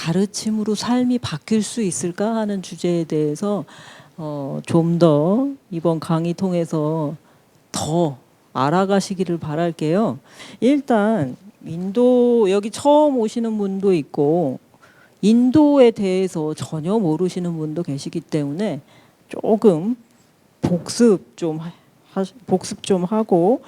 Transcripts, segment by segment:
가르침으로 삶이 바뀔 수 있을까 하는 주제에 대해서 좀 더 이번 강의 통해서 더 알아가시기를 바랄게요. 일단 인도 여기 처음 오시는 분도 있고 인도에 대해서 전혀 모르시는 분도 계시기 때문에 조금 복습 좀 하고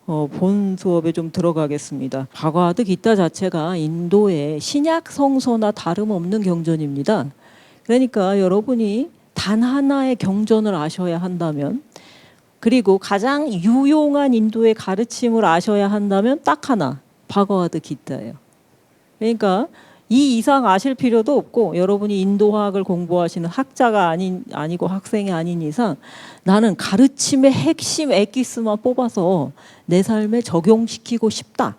본 수업에 좀 들어가겠습니다. 바가와드 기타 자체가 인도의 신약 성서나 다름없는 경전입니다. 그러니까 여러분이 단 하나의 경전을 아셔야 한다면, 그리고 가장 유용한 인도의 가르침을 아셔야 한다면 딱 하나, 바가와드 기타예요. 그러니까 이 이상 아실 필요도 없고, 여러분이 인도화학을 공부하시는 학자가 아니고 학생이 아닌 이상 나는 가르침의 핵심 엑기스만 뽑아서 내 삶에 적용시키고 싶다.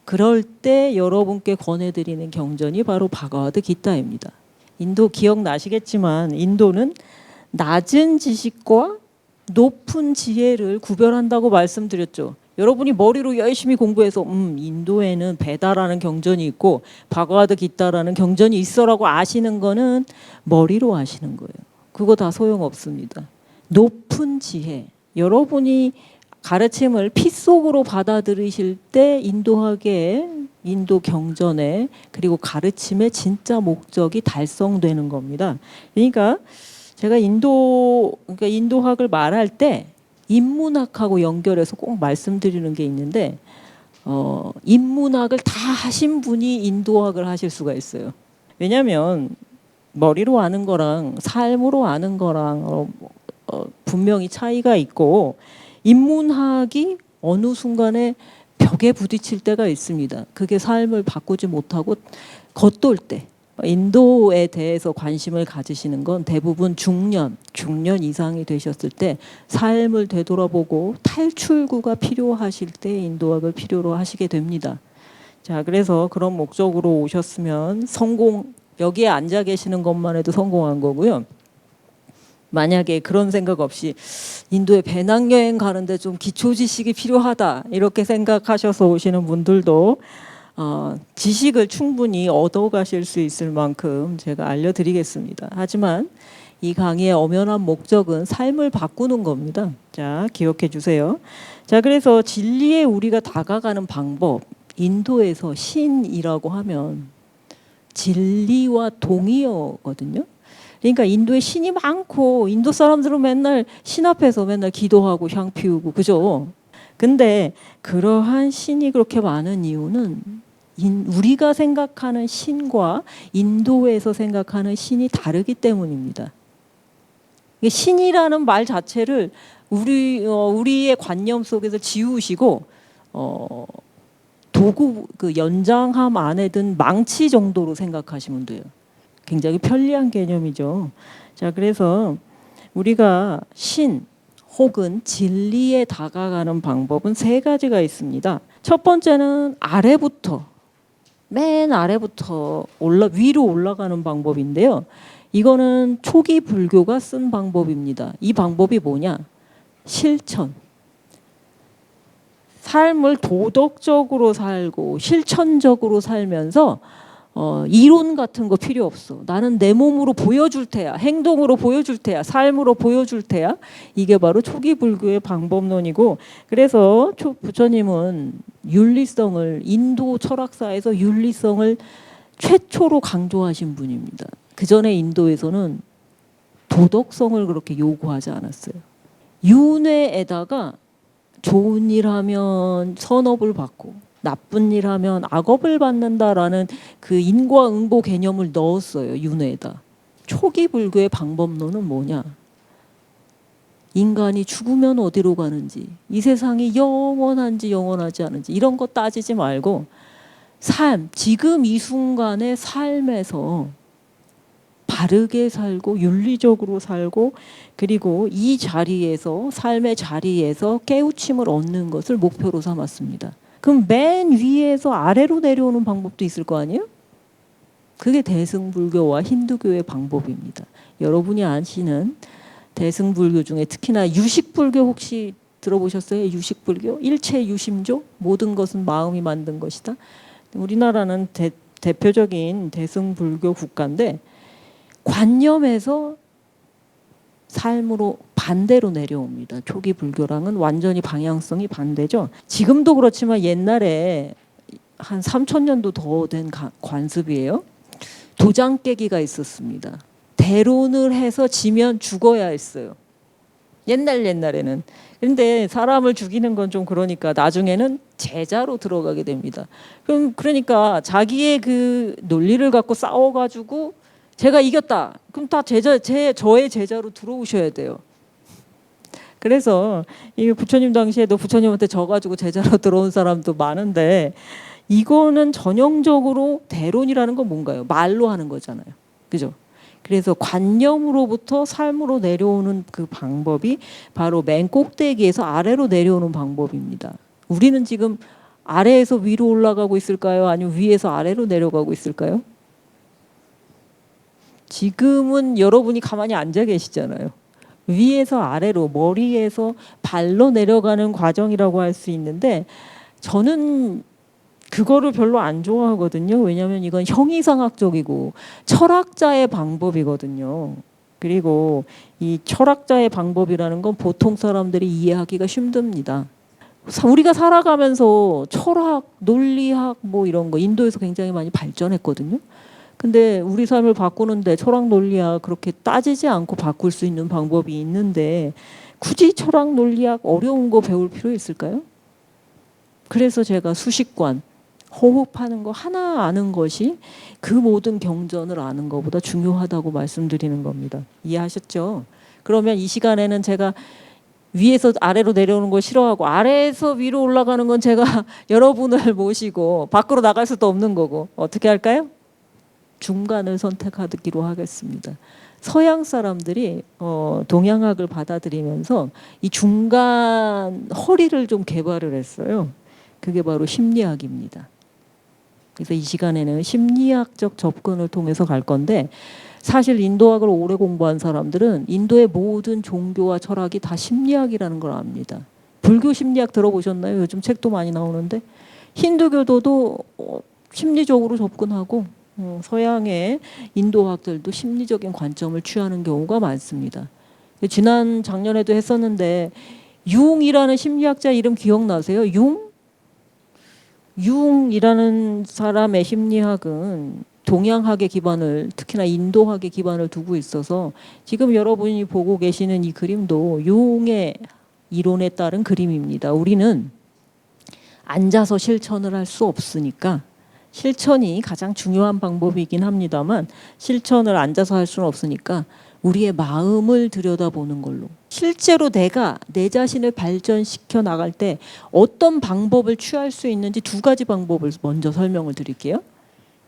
그럴 때 여러분께 권해드리는 경전이 바로 바가와드 기타입니다. 인도 기억나시겠지만 인도는 낮은 지식과 높은 지혜를 구별한다고 말씀드렸죠. 여러분이 머리로 열심히 공부해서 인도에는 베다라는 경전이 있고 바가와드 기타라는 경전이 있어라고 아시는 거는 머리로 아시는 거예요. 그거 다 소용없습니다. 높은 지혜, 여러분이 가르침을 피 속으로 받아들이실 때 인도학의 인도 경전에 그리고 가르침의 진짜 목적이 달성되는 겁니다. 그러니까 제가 인도학을 말할 때 인문학하고 연결해서 꼭 말씀드리는 게 있는데 인문학을 다 하신 분이 인도학을 하실 수가 있어요. 왜냐하면 머리로 아는 거랑 삶으로 아는 거랑 분명히 차이가 있고, 인문학이 어느 순간에 벽에 부딪힐 때가 있습니다. 그게 삶을 바꾸지 못하고 겉돌 때. 인도에 대해서 관심을 가지시는 건 대부분 중년 이상이 되셨을 때 삶을 되돌아보고 탈출구가 필요하실 때 인도학을 필요로 하시게 됩니다. 자, 그래서 그런 목적으로 오셨으면 여기에 앉아 계시는 것만 해도 성공한 거고요. 만약에 그런 생각 없이 인도에 배낭여행 가는데 좀 기초 지식이 필요하다 이렇게 생각하셔서 오시는 분들도 지식을 충분히 얻어가실 수 있을 만큼 제가 알려드리겠습니다. 하지만 이 강의의 엄연한 목적은 삶을 바꾸는 겁니다. 자, 기억해 주세요. 자, 그래서 진리에 우리가 다가가는 방법, 인도에서 신이라고 하면 진리와 동의어거든요. 그러니까 인도에 신이 많고 인도 사람들은 맨날 신 앞에서 맨날 기도하고 향 피우고 그죠? 근데 그러한 신이 그렇게 많은 이유는 우리가 생각하는 신과 인도에서 생각하는 신이 다르기 때문입니다. 신이라는 말 자체를 우리의 관념 속에서 지우시고 도구 그 연장함 안에 든 망치 정도로 생각하시면 돼요. 굉장히 편리한 개념이죠. 자, 그래서 우리가 신 혹은 진리에 다가가는 방법은 세 가지가 있습니다. 첫 번째는 맨 아래부터 위로 올라가는 방법인데요. 이거는 초기 불교가 쓴 방법입니다. 이 방법이 뭐냐? 실천. 삶을 도덕적으로 살고 실천적으로 살면서 이론 같은 거 필요 없어. 나는 내 몸으로 보여줄 테야. 행동으로 보여줄 테야. 삶으로 보여줄 테야. 이게 바로 초기 불교의 방법론이고, 그래서 부처님은 인도 철학사에서 윤리성을 최초로 강조하신 분입니다. 그 전에 인도에서는 도덕성을 그렇게 요구하지 않았어요. 윤회에다가 좋은 일 하면 선업을 받고 나쁜 일 하면 악업을 받는다라는 그 인과응보 개념을 넣었어요. 윤회에다. 초기 불교의 방법론은 뭐냐? 인간이 죽으면 어디로 가는지, 이 세상이 영원한지 영원하지 않은지 이런 거 따지지 말고 지금 이 순간의 삶에서 바르게 살고 윤리적으로 살고, 그리고 이 자리에서 삶의 자리에서 깨우침을 얻는 것을 목표로 삼았습니다. 그럼 맨 위에서 아래로 내려오는 방법도 있을 거 아니에요? 그게 대승불교와 힌두교의 방법입니다. 여러분이 아시는 대승불교 중에 특히나 유식불교 혹시 들어보셨어요? 유식불교? 일체 유심조? 모든 것은 마음이 만든 것이다. 우리나라는 대표적인 대승불교 국가인데 관념에서 삶으로 반대로 내려옵니다. 초기 불교랑은 완전히 방향성이 반대죠. 지금도 그렇지만 옛날에 한 3,000년도 더 된 관습이에요. 도장 깨기가 있었습니다. 대론을 해서 지면 죽어야 했어요. 옛날에는. 근데 사람을 죽이는 건 좀 그러니까 나중에는 제자로 들어가게 됩니다. 그러니까 자기의 그 논리를 갖고 싸워가지고 제가 이겼다. 그럼 다 저의 제자로 들어오셔야 돼요. 그래서 이 부처님 당시에도 부처님한테 져가지고 제자로 들어온 사람도 많은데 이거는 전형적으로 대론이라는 건 뭔가요? 말로 하는 거잖아요. 그죠? 그래서 관념으로부터 삶으로 내려오는 그 방법이 바로 맨 꼭대기에서 아래로 내려오는 방법입니다. 우리는 지금 아래에서 위로 올라가고 있을까요? 아니면 위에서 아래로 내려가고 있을까요? 지금은 여러분이 가만히 앉아 계시잖아요. 위에서 아래로, 머리에서 발로 내려가는 과정이라고 할 수 있는데 저는 그거를 별로 안 좋아하거든요. 왜냐하면 이건 형이상학적이고 철학자의 방법이거든요. 그리고 이 철학자의 방법이라는 건 보통 사람들이 이해하기가 힘듭니다. 우리가 살아가면서 철학, 논리학 뭐 이런 거 인도에서 굉장히 많이 발전했거든요. 근데 우리 삶을 바꾸는데 철학, 논리학 그렇게 따지지 않고 바꿀 수 있는 방법이 있는데 굳이 철학, 논리학 어려운 거 배울 필요 있을까요? 그래서 제가 수식관, 호흡하는 거 하나 아는 것이 그 모든 경전을 아는 것보다 중요하다고 말씀드리는 겁니다. 이해하셨죠? 그러면 이 시간에는 제가 위에서 아래로 내려오는 걸 싫어하고 아래에서 위로 올라가는 건 제가 여러분을 모시고 밖으로 나갈 수도 없는 거고 어떻게 할까요? 중간을 선택하기로 하겠습니다. 서양 사람들이 동양학을 받아들이면서 이 중간 허리를 좀 개발을 했어요. 그게 바로 심리학입니다. 그래서 이 시간에는 심리학적 접근을 통해서 갈 건데 사실 인도학을 오래 공부한 사람들은 인도의 모든 종교와 철학이 다 심리학이라는 걸 압니다. 불교 심리학 들어보셨나요? 요즘 책도 많이 나오는데 힌두교도도 심리적으로 접근하고 서양의 인도학들도 심리적인 관점을 취하는 경우가 많습니다. 지난 작년에도 했었는데 융이라는 심리학자 이름 기억나세요? 융이라는 사람의 심리학은 동양학의 기반을 특히나 인도학의 기반을 두고 있어서 지금 여러분이 보고 계시는 이 그림도 융의 이론에 따른 그림입니다. 우리는 앉아서 실천을 할 수 없으니까 실천이 가장 중요한 방법이긴 합니다만 실천을 앉아서 할 수는 없으니까 우리의 마음을 들여다보는 걸로 실제로 내가 내 자신을 발전시켜 나갈 때 어떤 방법을 취할 수 있는지 두 가지 방법을 먼저 설명을 드릴게요.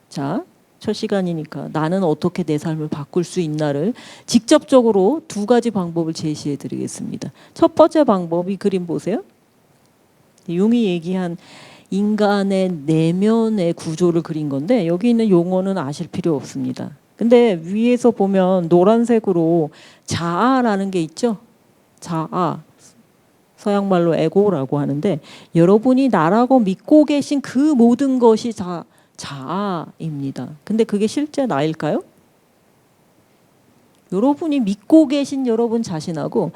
자, 첫 시간이니까 나는 어떻게 내 삶을 바꿀 수 있나를 직접적으로 두 가지 방법을 제시해 드리겠습니다. 첫 번째 방법이 그림 보세요. 융이 얘기한 인간의 내면의 구조를 그린 건데 여기 있는 용어는 아실 필요 없습니다. 근데 위에서 보면 노란색으로 자아라는 게 있죠. 자아. 서양말로 에고라고 하는데 여러분이 나라고 믿고 계신 그 모든 것이 자아입니다. 근데 그게 실제 나일까요? 여러분이 믿고 계신 여러분 자신하고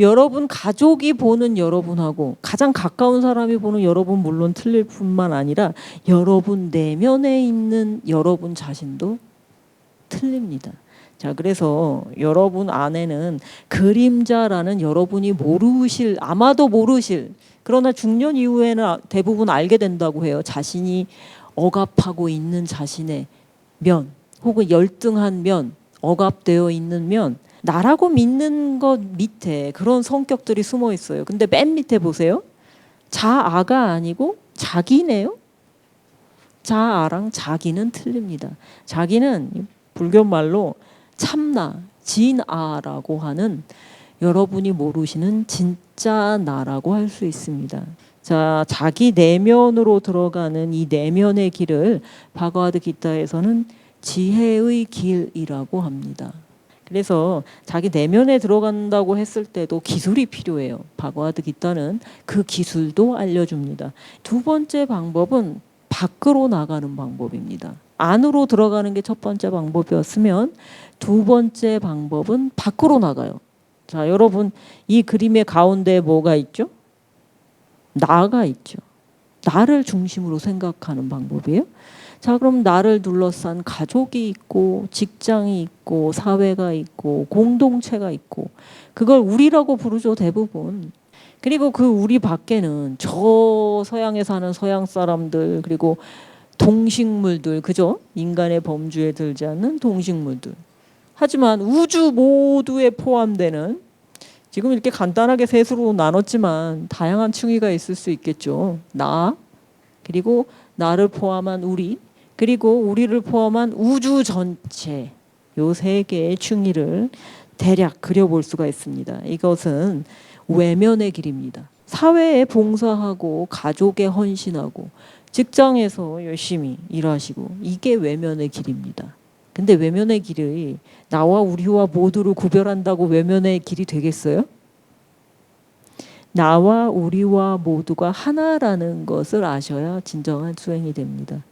여러분 가족이 보는 여러분하고 가장 가까운 사람이 보는 여러분 물론 틀릴 뿐만 아니라 여러분 내면에 있는 여러분 자신도 틀립니다. 자, 그래서 여러분 안에는 그림자라는 여러분이 모르실, 아마도 모르실, 그러나 중년 이후에는 대부분 알게 된다고 해요. 자신이 억압하고 있는 자신의 면, 혹은 열등한 면, 억압되어 있는 면, 나라고 믿는 것 밑에 그런 성격들이 숨어 있어요. 근데 맨 밑에 보세요. 자아가 아니고 자기네요. 자아랑 자기는 틀립니다. 자기는 불교 말로 참나, 진아라고 하는 여러분이 모르시는 진짜 나라고 할 수 있습니다. 자, 자기 내면으로 들어가는 이 내면의 길을 바가와드 기타에서는 지혜의 길이라고 합니다. 그래서 자기 내면에 들어간다고 했을 때도 기술이 필요해요. 바가와드 기타는 그 기술도 알려줍니다. 두 번째 방법은 밖으로 나가는 방법입니다. 안으로 들어가는 게 첫 번째 방법이었으면 두 번째 방법은 밖으로 나가요. 자, 여러분 이 그림의 가운데 뭐가 있죠? 나가 있죠. 나를 중심으로 생각하는 방법이에요. 자, 그럼 나를 둘러싼 가족이 있고 직장이 있고 사회가 있고 공동체가 있고 그걸 우리라고 부르죠, 대부분. 그리고 그 우리 밖에는 저 서양에 사는 서양 사람들, 그리고 동식물들, 그죠? 인간의 범주에 들지 않는 동식물들. 하지만 우주 모두에 포함되는, 지금 이렇게 간단하게 셋으로 나눴지만 다양한 층위가 있을 수 있겠죠. 나, 그리고 나를 포함한 우리, 그리고 우리를 포함한 우주 전체, 요 세 개의 층위를 대략 그려볼 수가 있습니다. 이것은 외면의 길입니다. 사회에 봉사하고 가족에 헌신하고 직장에서 열심히 일하시고, 이게 외면의 길입니다. 근데 외면의 길이 나와 우리와 모두를 구별한다고 외면의 길이 되겠어요? 나와 우리와 모두가 하나라는 것을 아셔야 진정한 수행이 됩니다.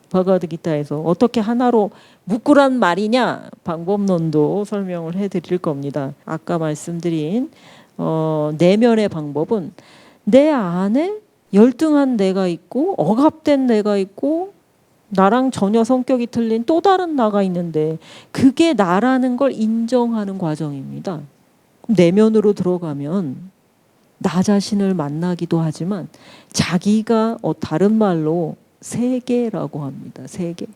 바가드기타에서 어떻게 하나로 묶으란 말이냐 방법론도 설명을 해드릴 겁니다. 아까 말씀드린 내면의 방법은 내 안에 열등한 내가 있고 억압된 내가 있고 나랑 전혀 성격이 틀린 또 다른 나가 있는데 그게 나라는 걸 인정하는 과정입니다. 내면으로 들어가면 나 자신을 만나기도 하지만 자기가 다른 말로 세계라고 합니다. 세계.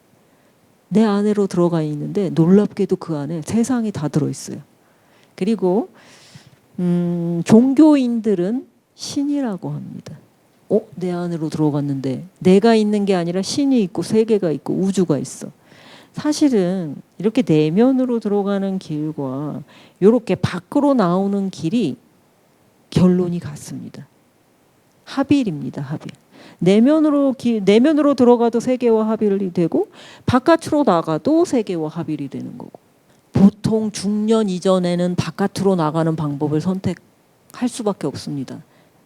내 안으로 들어가 있는데 놀랍게도 그 안에 세상이 다 들어있어요. 그리고 종교인들은 신이라고 합니다. 내 안으로 들어갔는데 내가 있는 게 아니라 신이 있고 세계가 있고 우주가 있어. 사실은 이렇게 내면으로 들어가는 길과 이렇게 밖으로 나오는 길이 결론이 같습니다. 합일입니다. 합일. 내면으로 들어가도 세계와 합일이 되고 바깥으로 나가도 세계와 합일이 되는 거고, 보통 중년 이전에는 바깥으로 나가는 방법을 선택할 수밖에 없습니다.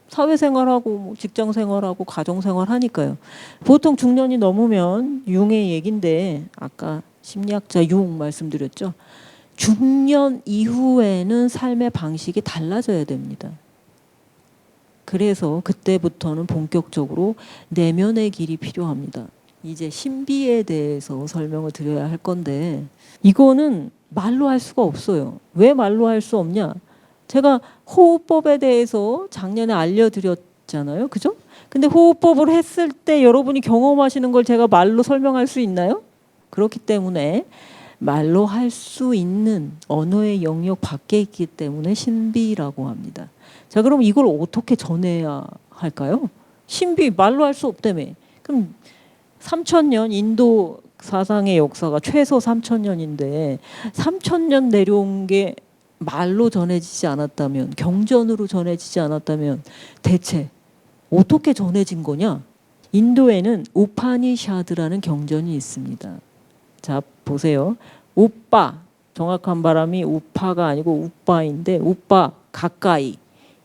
사회생활하고 직장생활하고 가정생활하니까요. 보통 중년이 넘으면 융의 얘긴데 아까 심리학자 융 말씀드렸죠. 중년 이후에는 삶의 방식이 달라져야 됩니다. 그래서 그때부터는 본격적으로 내면의 길이 필요합니다. 이제 신비에 대해서 설명을 드려야 할 건데 이거는 말로 할 수가 없어요. 왜 말로 할 수 없냐? 제가 호흡법에 대해서 작년에 알려드렸잖아요. 그죠? 근데 호흡법을 했을 때 여러분이 경험하시는 걸 제가 말로 설명할 수 있나요? 그렇기 때문에 말로 할 수 있는 언어의 영역 밖에 있기 때문에 신비라고 합니다. 자, 그럼 이걸 어떻게 전해야 할까요? 신비, 말로 할 수 없다며. 그럼 3,000년 인도 사상의 역사가 최소 3,000년인데 3,000년 내려온 게 말로 전해지지 않았다면, 경전으로 전해지지 않았다면 대체 어떻게 전해진 거냐? 인도에는 우파니샤드라는 경전이 있습니다. 자, 보세요. 우빠, 정확한 발음이 우파가 아니고 우빠인데, 우빠 가까이,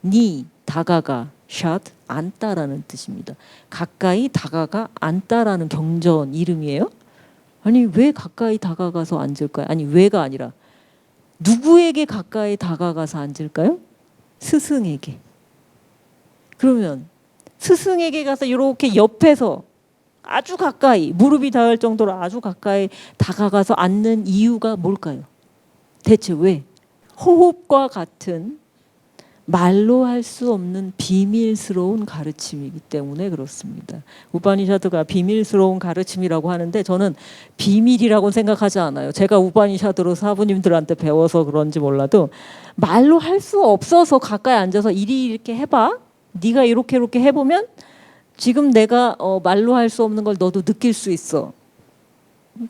니 다가가, 샷 앉다라는 뜻입니다. 가까이 다가가 앉다라는 경전 이름이에요. 아니 왜 가까이 다가가서 앉을까요? 아니 왜가 아니라 누구에게 가까이 다가가서 앉을까요? 스승에게. 그러면 스승에게 가서 이렇게 옆에서 아주 가까이, 무릎이 닿을 정도로 아주 가까이 다가가서 앉는 이유가 뭘까요? 대체 왜? 호흡과 같은 말로 할 수 없는 비밀스러운 가르침이기 때문에 그렇습니다. 우파니샤드가 비밀스러운 가르침이라고 하는데 저는 비밀이라고 생각하지 않아요. 제가 우파니샤드로 사부님들한테 배워서 그런지 몰라도 말로 할 수 없어서 가까이 앉아서 이리 이렇게 해봐. 네가 이렇게 해보면 지금 내가 말로 할 수 없는 걸 너도 느낄 수 있어.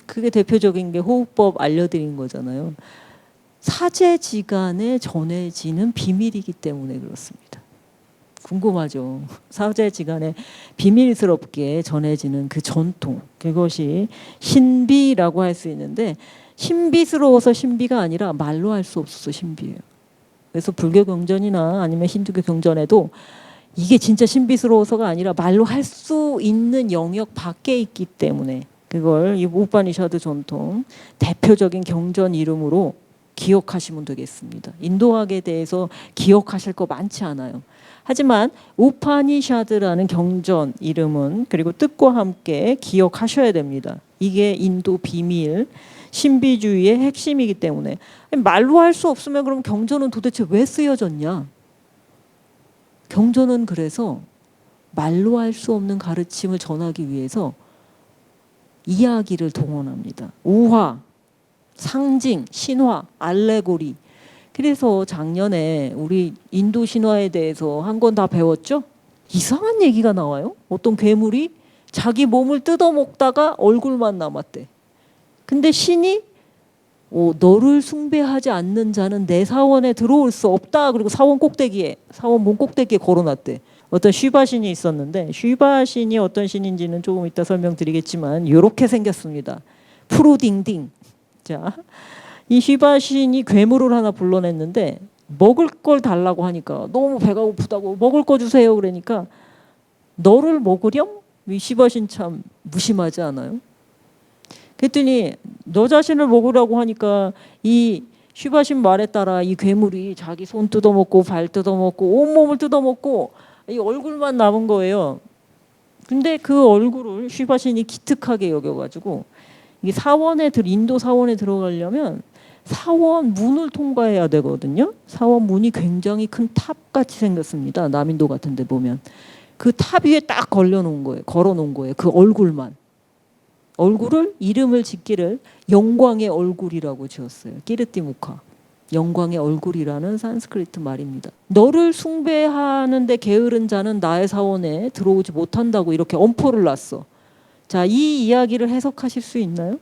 그게 대표적인 게 호흡법 알려드린 거잖아요. 사제지간에 전해지는 비밀이기 때문에 그렇습니다. 궁금하죠? 사제지간에 비밀스럽게 전해지는 그 전통, 그것이 신비라고 할 수 있는데, 신비스러워서 신비가 아니라 말로 할 수 없어서 신비예요. 그래서 불교 경전이나 아니면 힌두교 경전에도 이게 진짜 신비스러워서가 아니라 말로 할 수 있는 영역 밖에 있기 때문에 그걸 이 우파니샤드 전통 대표적인 경전 이름으로 기억하시면 되겠습니다. 인도학에 대해서 기억하실 거 많지 않아요. 하지만 우파니샤드라는 경전 이름은 그리고 뜻과 함께 기억하셔야 됩니다. 이게 인도 비밀 신비주의의 핵심이기 때문에 말로 할 수 없으면 그럼 경전은 도대체 왜 쓰여졌냐? 경전은 그래서 말로 할 수 없는 가르침을 전하기 위해서 이야기를 동원합니다. 우화, 상징, 신화, 알레고리. 그래서 작년에 우리 인도 신화에 대해서 한 권 다 배웠죠? 이상한 얘기가 나와요. 어떤 괴물이 자기 몸을 뜯어먹다가 얼굴만 남았대. 근데 신이 너를 숭배하지 않는 자는 내 사원에 들어올 수 없다. 그리고 사원 몸 꼭대기에 걸어놨대. 어떤 쉬바신이 있었는데 쉬바신이 어떤 신인지는 조금 이따 설명드리겠지만 이렇게 생겼습니다. 푸르딩딩. 자, 이 쉬바신이 괴물을 하나 불러냈는데 먹을 걸 달라고 하니까 너무 배가 고프다고 먹을 거 주세요. 그러니까 너를 먹으렴? 이 쉬바신 참 무심하지 않아요? 그랬더니 너 자신을 먹으라고 하니까 이 쉬바신 말에 따라 이 괴물이 자기 손 뜯어먹고 발 뜯어먹고 온몸을 뜯어먹고 이 얼굴만 남은 거예요. 근데 그 얼굴을 쉬바신이 기특하게 여겨가지고 이 인도 사원에 들어가려면 사원 문을 통과해야 되거든요. 사원 문이 굉장히 큰 탑같이 생겼습니다. 남인도 같은 데 보면. 그 탑 위에 딱 걸어놓은 거예요. 그 얼굴만. 얼굴을 이름을 짓기를 영광의 얼굴이라고 지었어요. 끼르띠무카. 영광의 얼굴이라는 산스크리트 말입니다. 너를 숭배하는데 게으른 자는 나의 사원에 들어오지 못한다고 이렇게 엄포를 놨어. 자, 이 이야기를 해석하실 수 있나요?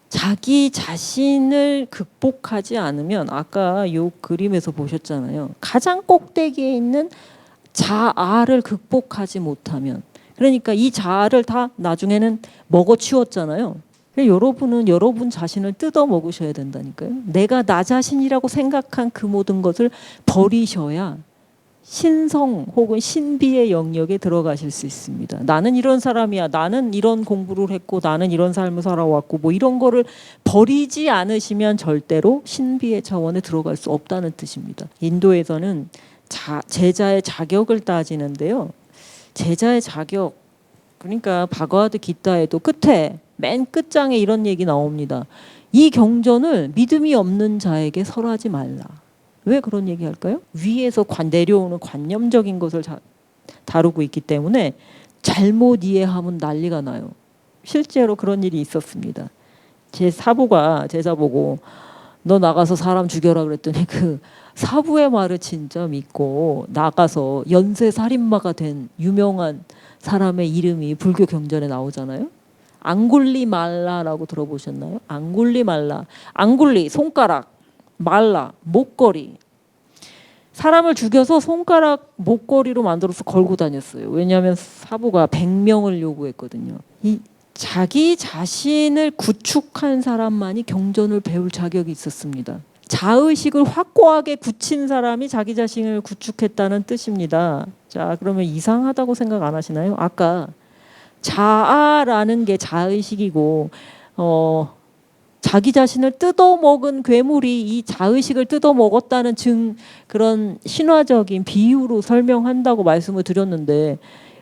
자기 자신을 극복하지 않으면 아까 이 그림에서 보셨잖아요. 가장 꼭대기에 있는 자아를 극복하지 못하면 그러니까 이 자아를 다 나중에는 먹어치웠잖아요. 여러분은 여러분 자신을 뜯어 먹으셔야 된다니까요. 내가 나 자신이라고 생각한 그 모든 것을 버리셔야 신성 혹은 신비의 영역에 들어가실 수 있습니다. 나는 이런 사람이야. 나는 이런 공부를 했고 나는 이런 삶을 살아왔고 뭐 이런 거를 버리지 않으시면 절대로 신비의 차원에 들어갈 수 없다는 뜻입니다. 인도에서는 제자의 자격을 따지는데요. 제자의 자격 그러니까 바가와드 기타에도 끝에 맨 끝장에 이런 얘기 나옵니다. 이 경전을 믿음이 없는 자에게 설하지 말라. 왜 그런 얘기 할까요? 위에서 내려오는 관념적인 것을 다루고 있기 때문에 잘못 이해하면 난리가 나요. 실제로 그런 일이 있었습니다. 제 사부가 제자 보고 너 나가서 사람 죽여라 그랬더니 그 사부의 말을 진짜 믿고 나가서 연쇄살인마가 된 유명한 사람의 이름이 불교 경전에 나오잖아요. 앙굴리말라라고 들어보셨나요? 앙굴리말라. 앙굴리 손가락, 말라 목걸이. 사람을 죽여서 손가락 목걸이로 만들어서 걸고 다녔어요. 왜냐하면 사부가 100명을 요구했거든요. 이 자기 자신을 구축한 사람만이 경전을 배울 자격이 있었습니다. 자의식을 확고하게 굳힌 사람이 자기 자신을 구축했다는 뜻입니다. 자, 그러면 이상하다고 생각 안 하시나요? 아까 자아라는 게 자의식이고 자기 자신을 뜯어먹은 괴물이 이 자의식을 뜯어먹었다는 그런 신화적인 비유로 설명한다고 말씀을 드렸는데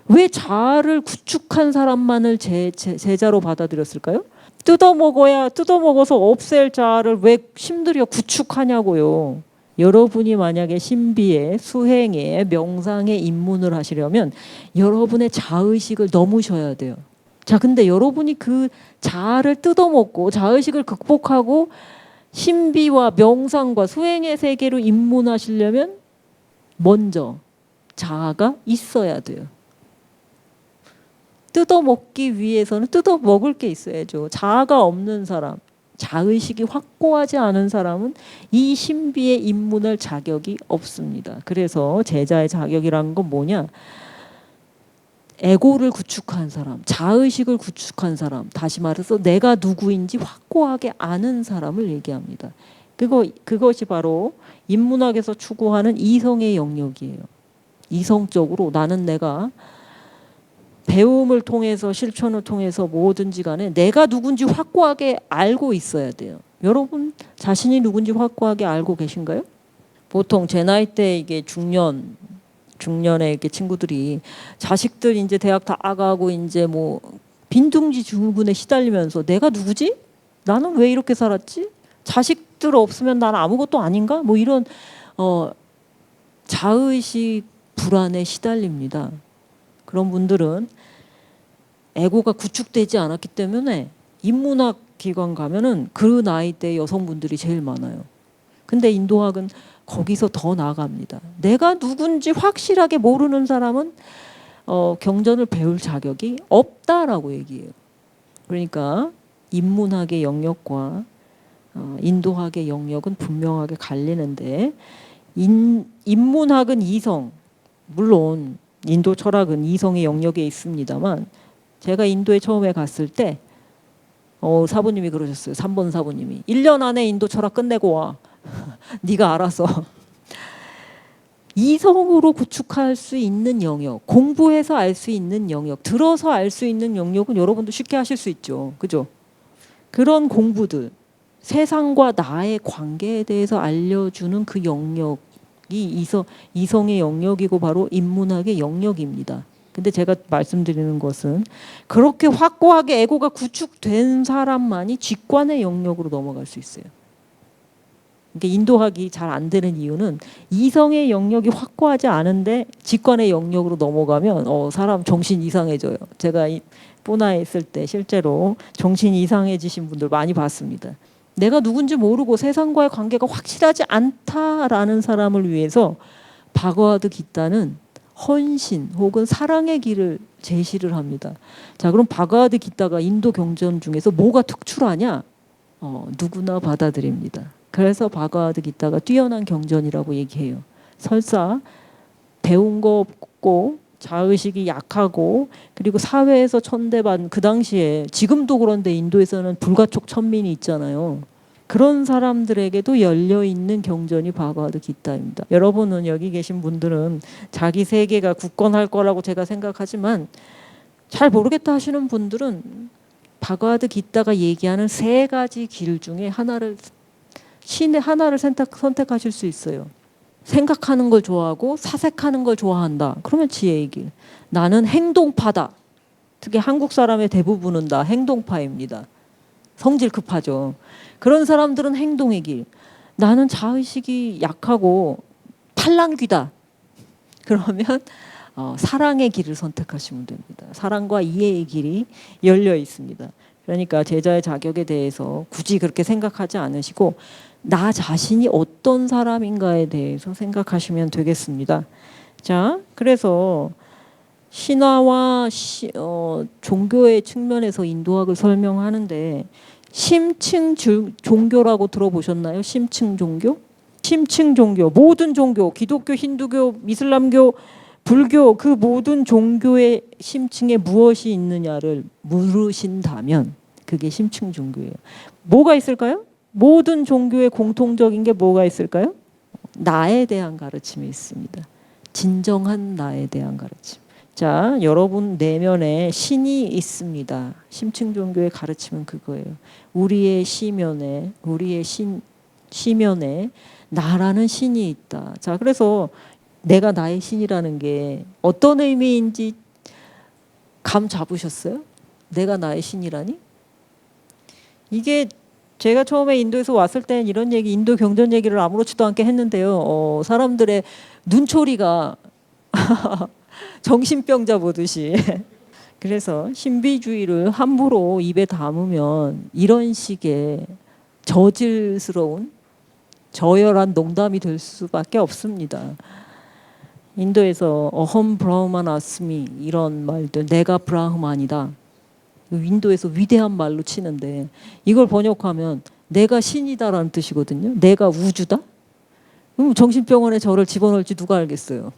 왜 자아를 구축한 사람만을 제자로 받아들였을까요? 뜯어먹어서 없앨 자아를 왜 힘들여 구축하냐고요. 여러분이 만약에 신비에 수행에 명상에 입문을 하시려면 여러분의 자의식을 넘으셔야 돼요. 자, 근데 여러분이 그 자아를 뜯어먹고 자의식을 극복하고 신비와 명상과 수행의 세계로 입문하시려면 먼저 자아가 있어야 돼요. 뜯어먹기 위해서는 뜯어먹을 게 있어야죠. 자아가 없는 사람, 자의식이 확고하지 않은 사람은 이 신비에 입문할 자격이 없습니다. 그래서 제자의 자격이라는 건 뭐냐? 에고를 구축한 사람, 자의식을 구축한 사람, 다시 말해서 내가 누구인지 확고하게 아는 사람을 얘기합니다. 그것이 바로 인문학에서 추구하는 이성의 영역이에요. 이성적으로 나는 내가 배움을 통해서 실천을 통해서 뭐든지 간에 내가 누군지 확고하게 알고 있어야 돼요. 여러분 자신이 누군지 확고하게 알고 계신가요? 보통 제 나이 때 이게 중년의 이렇게 친구들이 자식들 이제 대학 다 가고 이제 뭐 빈둥지 증후군에 시달리면서 내가 누구지? 나는 왜 이렇게 살았지? 자식들 없으면 나는 아무것도 아닌가? 뭐 이런 자의식 불안에 시달립니다. 그런 분들은 에고가 구축되지 않았기 때문에 인문학 기관 가면은 그 나이대 여성분들이 제일 많아요. 근데 인도학은 거기서 더 나아갑니다. 내가 누군지 확실하게 모르는 사람은 경전을 배울 자격이 없다라고 얘기해요. 그러니까 인문학의 영역과 인도학의 영역은 분명하게 갈리는데 인문학은 이성, 물론 인도 철학은 이성의 영역에 있습니다만 제가 인도에 처음에 갔을 때 사부님이 그러셨어요. 3번 사부님이 1년 안에 인도 철학 끝내고 와. 네가 알아서. 이성으로 구축할 수 있는 영역, 공부해서 알 수 있는 영역, 들어서 알 수 있는 영역은 여러분도 쉽게 하실 수 있죠. 그죠? 그런 공부들, 세상과 나의 관계에 대해서 알려주는 그 영역이 이성의 영역이고 바로 인문학의 영역입니다. 근데 제가 말씀드리는 것은 그렇게 확고하게 에고가 구축된 사람만이 직관의 영역으로 넘어갈 수 있어요. 그러니까 인도학이 잘 안 되는 이유는 이성의 영역이 확고하지 않은데 직관의 영역으로 넘어가면 사람 정신 이상해져요. 제가 뿌나에 있을 때 실제로 정신이 이상해지신 분들 많이 봤습니다. 내가 누군지 모르고 세상과의 관계가 확실하지 않다라는 사람을 위해서 바가와드 기타는 헌신 혹은 사랑의 길을 제시를 합니다. 자, 그럼 바가와드 기타가 인도 경전 중에서 뭐가 특출하냐? 누구나 받아들입니다. 그래서 바가와드 기타가 뛰어난 경전이라고 얘기해요. 설사 배운 거 없고 자의식이 약하고 그리고 사회에서 천대받은 그 당시에 지금도 그런데 인도에서는 불가촉 천민이 있잖아요. 그런 사람들에게도 열려있는 경전이 바가와드 기타입니다. 여러분은 여기 계신 분들은 자기 세계가 굳건할 거라고 제가 생각하지만 잘 모르겠다 하시는 분들은 바가와드 기타가 얘기하는 세 가지 길 중에 신의 하나를 선택하실 수 있어요. 생각하는 걸 좋아하고 사색하는 걸 좋아한다. 그러면 지혜의 길. 나는 행동파다. 특히 한국 사람의 대부분은 다 행동파입니다. 성질 급하죠. 그런 사람들은 행동의 길. 나는 자의식이 약하고 팔랑귀다. 그러면 사랑의 길을 선택하시면 됩니다. 사랑과 이해의 길이 열려 있습니다. 그러니까 제자의 자격에 대해서 굳이 그렇게 생각하지 않으시고 나 자신이 어떤 사람인가에 대해서 생각하시면 되겠습니다. 자, 그래서 신화와 종교의 측면에서 인도학을 설명하는데 심층 종교라고 들어보셨나요? 심층 종교? 심층 종교, 모든 종교, 기독교, 힌두교, 이슬람교, 불교 그 모든 종교의 심층에 무엇이 있느냐를 물으신다면 그게 심층 종교예요. 뭐가 있을까요? 모든 종교의 공통적인 게 뭐가 있을까요? 나에 대한 가르침이 있습니다. 진정한 나에 대한 가르침. 자, 여러분 내면에 신이 있습니다. 심층 종교의 가르침은 그거예요. 우리의 시면에 나라는 신이 있다. 자, 그래서 내가 나의 신이라는 게 어떤 의미인지 감 잡으셨어요? 내가 나의 신이라니? 이게 제가 처음에 인도에서 왔을 땐 이런 얘기, 인도 경전 얘기를 아무렇지도 않게 했는데요. 사람들의 눈초리가 정신병자 보듯이. 그래서 신비주의를 함부로 입에 담으면 이런 식의 저질스러운 저열한 농담이 될 수밖에 없습니다. 인도에서 어험 브라흐만 아스미 이런 말들, 내가 브라흐만이다. 인도에서 위대한 말로 치는데 이걸 번역하면 내가 신이다라는 뜻이거든요. 내가 우주다? 그럼 정신병원에 저를 집어넣을지 누가 알겠어요.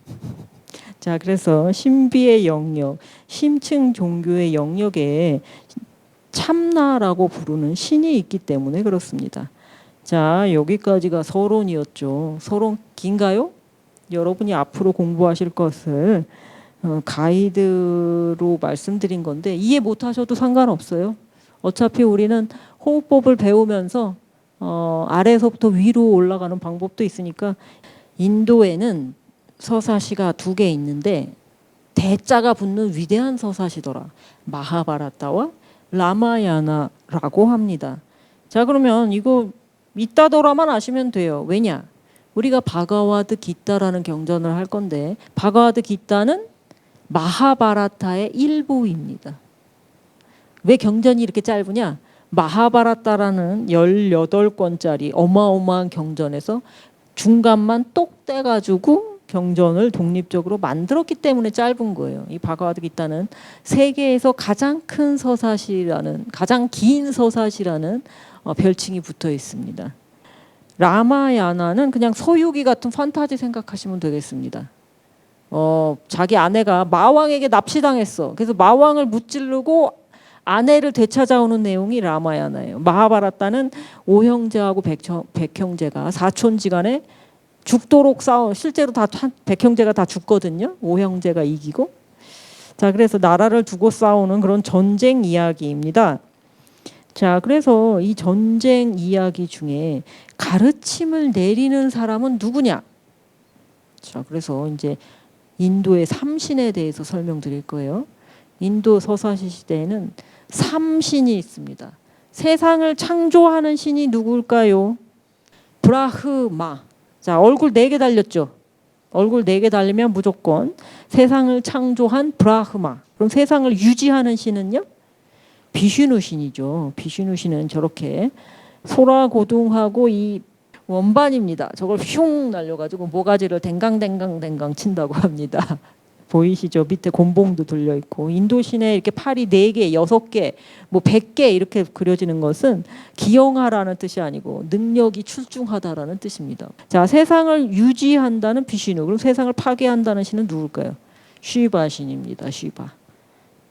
자, 그래서 신비의 영역, 심층 종교의 영역에 참나라고 부르는 신이 있기 때문에 그렇습니다. 자, 여기까지가 서론이었죠. 서론 긴가요? 여러분이 앞으로 공부하실 것을 가이드로 말씀드린 건데 이해 못하셔도 상관없어요. 어차피 우리는 호흡법을 배우면서 아래에서부터 위로 올라가는 방법도 있으니까. 인도에는 서사시가 2개 있는데 대자가 붙는 위대한 서사시더라. 마하바라타와 라마야나라고 합니다. 자, 그러면 이거 이따더라만 아시면 돼요. 왜냐? 우리가 바가와드 기타라는 경전을 할 건데 바가와드 기타는 마하바라타의 일부입니다. 왜 경전이 이렇게 짧으냐? 마하바라타라는 18권짜리 어마어마한 경전에서 중간만 똑 떼가지고 경전을 독립적으로 만들었기 때문에 짧은 거예요. 이 바가와드 기타는 세계에서 가장 큰 서사시라는, 가장 긴 서사시라는 별칭이 붙어 있습니다. 라마야나는 그냥 서유기 같은 판타지 생각하시면 되겠습니다. 자기 아내가 마왕에게 납치당했어. 그래서 마왕을 무찌르고 아내를 되찾아오는 내용이 라마야나예요. 마하바라타는 오형제하고 백형제가 사촌지간에 죽도록 싸워. 실제로 다 백형제가 다 죽거든요. 오형제가 이기고. 자, 그래서 나라를 두고 싸우는 그런 전쟁 이야기입니다. 자, 그래서 이 전쟁 이야기 중에 가르침을 내리는 사람은 누구냐? 자, 그래서 이제 인도의 삼신에 대해서 설명드릴 거예요. 인도 서사시 시대에는 3신이 있습니다. 세상을 창조하는 신이 누굴까요? 브라흐마. 자, 얼굴 4개 달렸죠. 얼굴 4개 달리면 무조건 세상을 창조한 브라흐마. 그럼 세상을 유지하는 신은요? 비슈누 신이죠. 비슈누 신은 저렇게 소라고둥하고 이 원반입니다. 저걸 흉 날려가지고 모가지를 댕강댕강댕강 친다고 합니다. 보이시죠? 밑에 곤봉도 들려 있고. 인도신에 이렇게 팔이 4개, 6개, 뭐 100개 이렇게 그려지는 것은 기영하라는 뜻이 아니고 능력이 출중하다라는 뜻입니다. 자, 세상을 유지한다는 비슈누. 그럼 세상을 파괴한다는 신은 누굴까요? 쉬바 신입니다. 쉬바.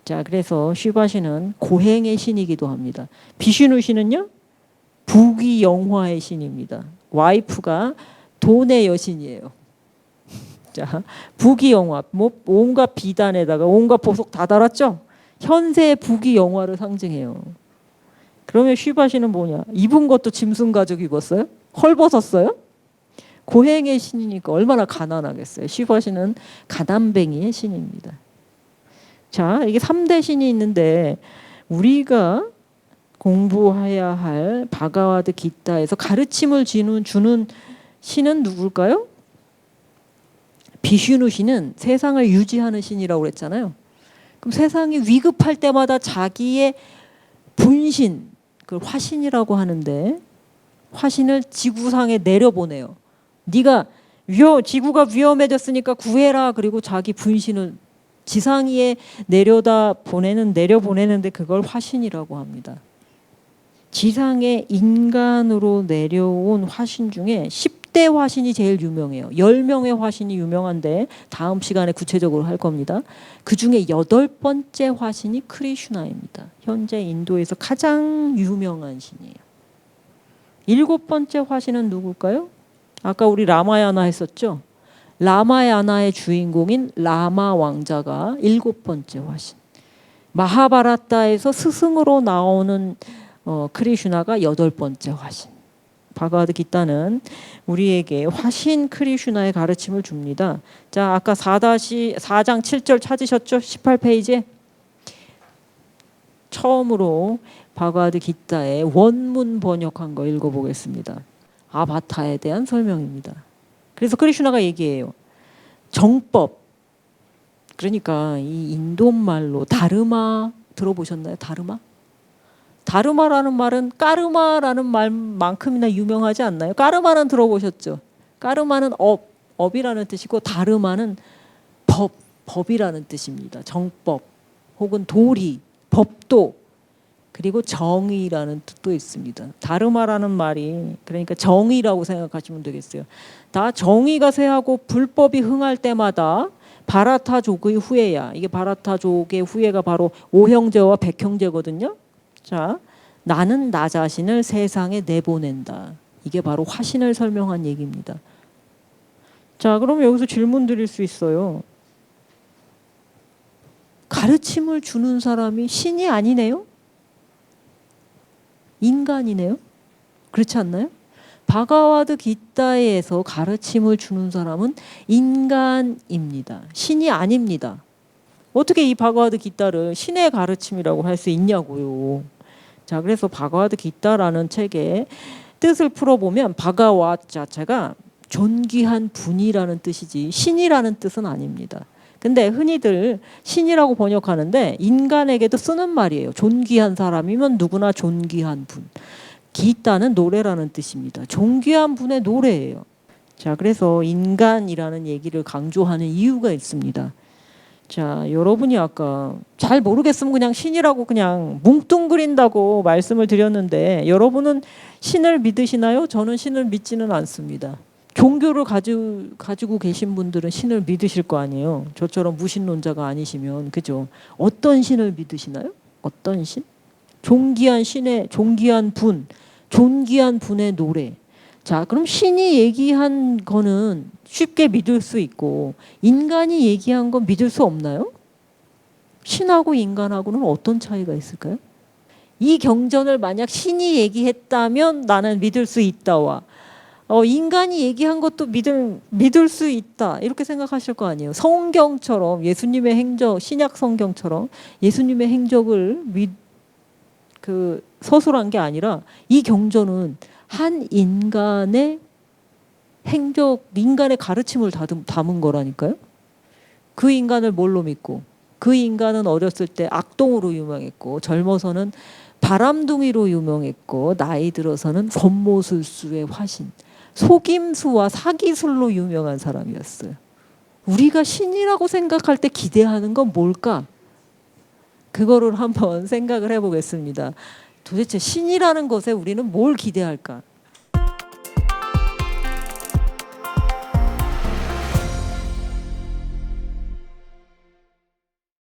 자, 그래서 쉬바 신은 고행의 신이기도 합니다. 비슈누 신은요? 부귀영화의 신입니다. 와이프가 돈의 여신이에요. 자, 부귀영화, 뭐 온갖 비단에다가 온갖 보석 다 달았죠. 현세의 부귀영화를 상징해요. 그러면 쉬바시는 뭐냐? 입은 것도 짐승 가죽 입었어요? 헐벗었어요? 고행의 신이니까 얼마나 가난하겠어요. 쉬바시는 가난뱅이의 신입니다. 자, 이게 3대 신이 있는데 우리가 공부해야 할 바가와드 기타에서 가르침을 주는 신은 누굴까요? 비슈누 신은 세상을 유지하는 신이라고 그랬잖아요. 그럼 세상이 위급할 때마다 자기의 분신, 그걸 화신이라고 하는데 화신을 지구상에 내려보내요. 네가 지구가 위험해졌으니까 구해라. 그리고 자기 분신을 지상 위에 내려보내는데 그걸 화신이라고 합니다. 지상에 인간으로 내려온 화신 중에 10대 화신이 제일 유명해요. 10명의 화신이 유명한데 다음 시간에 구체적으로 할 겁니다. 그중에 8번째 화신이 크리슈나입니다. 현재 인도에서 가장 유명한 신이에요. 7번째 화신은 누굴까요? 아까 우리 라마야나 했었죠. 라마야나의 주인공인 라마 왕자가 7번째 화신. 마하바라타에서 스승으로 나오는 크리슈나가 8번째 화신. 바가와드 기타는 우리에게 화신 크리슈나의 가르침을 줍니다. 자, 아까 4장 7절 찾으셨죠? 18페이지에 처음으로 바가와드 기타의 원문 번역한 거 읽어보겠습니다. 아바타에 대한 설명입니다. 그래서 크리슈나가 얘기해요. 정법. 그러니까 이 인도말로 다르마 들어보셨나요? 다르마? 다르마라는 말은 까르마라는 말만큼이나 유명하지 않나요? 까르마는 들어보셨죠? 까르마는 업이라는 뜻이고 다르마는 법이라는 뜻입니다. 정법 혹은 도리, 법도 그리고 정의라는 뜻도 있습니다. 다르마라는 말이 그러니까 정의라고 생각하시면 되겠어요. 다 정의가 쇠하고 불법이 흥할 때마다 바라타족의 후예야. 이게 바라타족의 후예가 바로 오형제와 백형제거든요. 자, 나는 나 자신을 세상에 내보낸다. 이게 바로 화신을 설명한 얘기입니다. 자, 그럼 여기서 질문 드릴 수 있어요. 가르침을 주는 사람이 신이 아니네요? 인간이네요? 그렇지 않나요? 바가와드 기타에서 가르침을 주는 사람은 인간입니다. 신이 아닙니다. 어떻게 이 바가와드 기타를 신의 가르침이라고 할 수 있냐고요. 자, 그래서 바가와드 기타라는 책의 뜻을 풀어보면 바가와 자체가 존귀한 분이라는 뜻이지 신이라는 뜻은 아닙니다. 근데 흔히들 신이라고 번역하는데 인간에게도 쓰는 말이에요. 존귀한 사람이면 누구나 존귀한 분. 기타는 노래라는 뜻입니다. 존귀한 분의 노래예요. 자, 그래서 인간이라는 얘기를 강조하는 이유가 있습니다. 자, 여러분이 아까 잘 모르겠으면 그냥 신이라고 그냥 뭉뚱그린다고 말씀을 드렸는데 여러분은 신을 믿으시나요? 저는 신을 믿지는 않습니다. 종교를 가지고 계신 분들은 신을 믿으실 거 아니에요. 저처럼 무신론자가 아니시면. 그죠? 어떤 신을 믿으시나요? 어떤 신? 존귀한 신의 존귀한 분, 존귀한 분의 노래. 자, 그럼 신이 얘기한 거는 쉽게 믿을 수 있고 인간이 얘기한 건 믿을 수 없나요? 신하고 인간하고는 어떤 차이가 있을까요? 이 경전을 만약 신이 얘기했다면 나는 믿을 수 있다와 인간이 얘기한 것도 믿을 수 있다 이렇게 생각하실 거 아니에요. 성경처럼 예수님의 행적, 신약 성경처럼 예수님의 행적을 서술한 게 아니라 이 경전은 한 인간의 행적, 인간의 가르침을 담은 거라니까요. 그 인간을 뭘로 믿고 그 인간은 어렸을 때 악동으로 유명했고 젊어서는 바람둥이로 유명했고 나이 들어서는 권모술수의 화신, 속임수와 사기술로 유명한 사람이었어요. 우리가 신이라고 생각할 때 기대하는 건 뭘까? 그거를 한번 생각을 해보겠습니다. 도대체 신이라는 것에 우리는 뭘 기대할까?